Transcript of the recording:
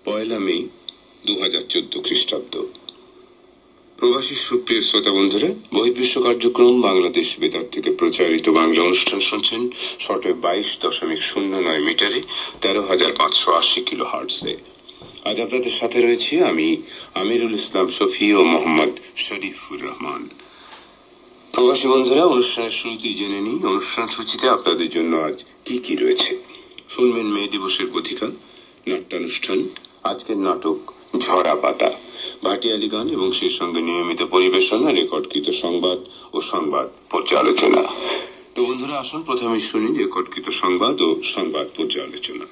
1 মে 2014 খ্রিস্টাব্দ। প্রবাসী সুপ্রিয় শ্রোতা বন্ধুরা, বহির্বিশ্ব কার্যক্রম বাংলাদেশ বেতার থেকে প্রচারিত বাংলা অনুষ্ঠান শুনছেন শর্টওয়েভ 22.09 মিটারে 13,580 কিলো হার্টজে। আজ আপনাদের সাথে রয়েছি আমি আমিরুল ইসলাম শফি ও মোহাম্মদ শরীফুর রহমান। প্রবাসী বন্ধুরা, অনুষ্ঠানের শুরুতেই জেনে নিই অনুষ্ঠান সূচিতে আপনাদের জন্য আজ কি কি রয়েছে। শুনবেন মে দিবসের কথিকা, নাট্যানুষ্ঠান, আজকের নাটক ঝরা পাতা, ভাটিয়ালি গান এবং সেই সঙ্গে নিয়মিত পরিবেশনা, রেকর্ডকৃত সংবাদ ও সংবাদ পর্যালোচনা। তো বন্ধুরা, আসুন প্রথমে শুনি রেকর্ডকৃত সংবাদ ও সংবাদ পর্যালোচনা।